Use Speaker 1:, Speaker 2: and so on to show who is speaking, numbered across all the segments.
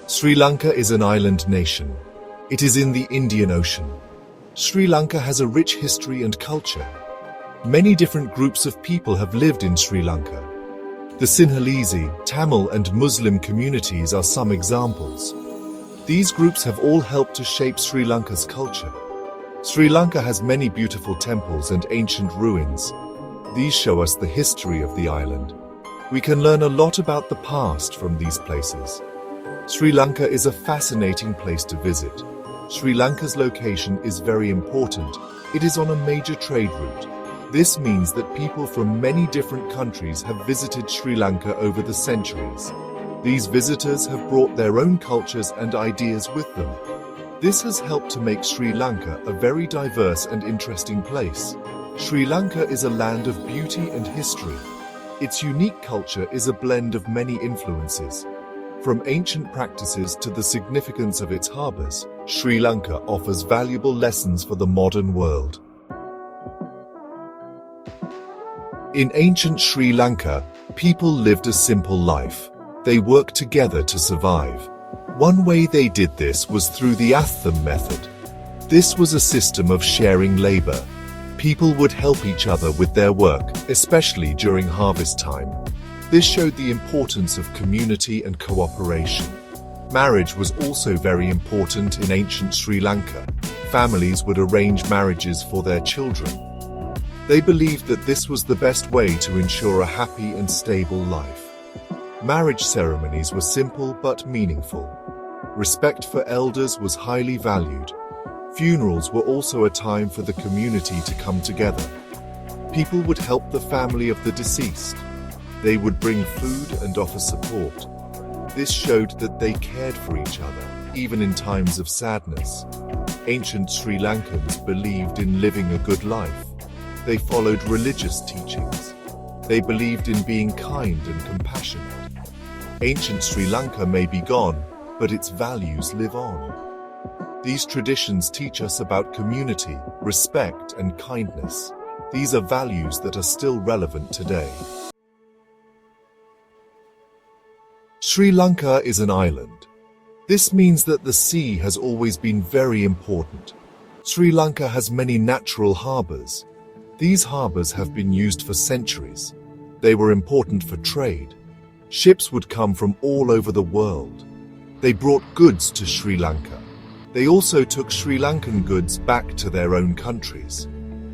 Speaker 1: Sri Lanka is an island nation. It is in the Indian Ocean. Sri Lanka has a rich history and culture. Many different groups of people have lived in Sri Lanka. The Sinhalese, Tamil and Muslim communities are some examples. These groups have all helped to shape Sri Lanka's culture. Sri Lanka has many beautiful temples and ancient ruins. These show us the history of the island. We can learn a lot about the past from these places. Sri Lanka is a fascinating place to visit. Sri Lanka's location is very important. It is on a major trade route. This means that people from many different countries have visited Sri Lanka over the centuries. These visitors have brought their own cultures and ideas with them. This has helped to make Sri Lanka a very diverse and interesting place. Sri Lanka is a land of beauty and history. Its unique culture is a blend of many influences. From ancient practices to the significance of its harbors, Sri Lanka offers valuable lessons for the modern world. In ancient Sri Lanka, people lived a simple life. They worked together to survive. One way they did this was through the Aththam Method. This was a system of sharing labor. People would help each other with their work, especially during harvest time. This showed the importance of community and cooperation. Marriage was also very important in ancient Sri Lanka. Families would arrange marriages for their children. They believed that this was the best way to ensure a happy and stable life. Marriage ceremonies were simple but meaningful. Respect for elders was highly valued. Funerals were also a time for the community to come together. People would help the family of the deceased. They would bring food and offer support. This showed that they cared for each other, even in times of sadness. Ancient Sri Lankans believed in living a good life. They followed religious teachings. They believed in being kind and compassionate. Ancient Sri Lanka may be gone, but its values live on. These traditions teach us about community, respect, and kindness. These are values that are still relevant today. Sri Lanka is an island. This means that the sea has always been very important. Sri Lanka has many natural harbors. These harbors have been used for centuries. They were important for trade. Ships would come from all over the world. They brought goods to Sri Lanka. They also took Sri Lankan goods back to their own countries.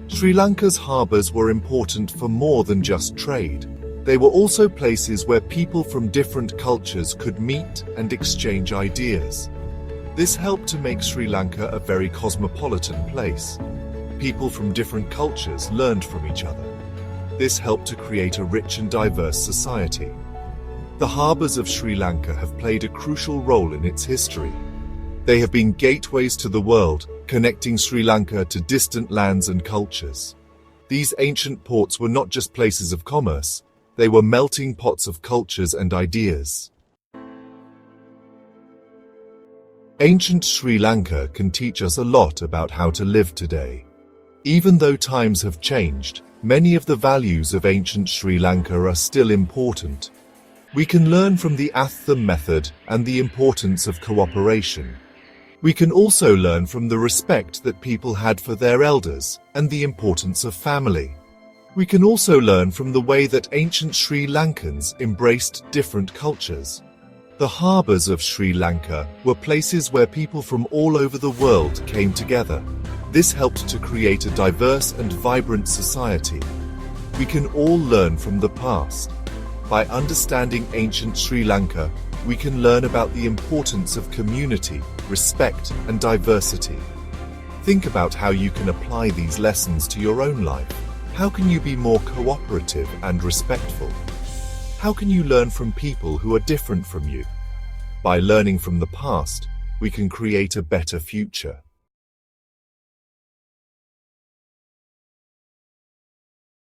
Speaker 1: Sri Lanka's harbors were important for more than just trade. They were also places where people from different cultures could meet and exchange ideas. This helped to make Sri Lanka a very cosmopolitan place. People from different cultures learned from each other. This helped to create a rich and diverse society. The harbors of Sri Lanka have played a crucial role in its history. They have been gateways to the world, connecting Sri Lanka to distant lands and cultures. These ancient ports were not just places of commerce. They were melting pots of cultures and ideas. Ancient Sri Lanka can teach us a lot about how to live today. Even though times have changed, many of the values of ancient Sri Lanka are still important. We can learn from the Aththam Method and the importance of cooperation. We can also learn from the respect that people had for their elders and the importance of family. We can also learn from the way that ancient Sri Lankans embraced different cultures. The harbors of Sri Lanka were places where people from all over the world came together. This helped to create a diverse and vibrant society. We can all learn from the past. By understanding ancient Sri Lanka, we can learn about the importance of community, respect, and diversity. Think about how you can apply these lessons to your own life. How can you be more cooperative and respectful? How can you learn from people who are different from you? By learning from the past, we can create a better future.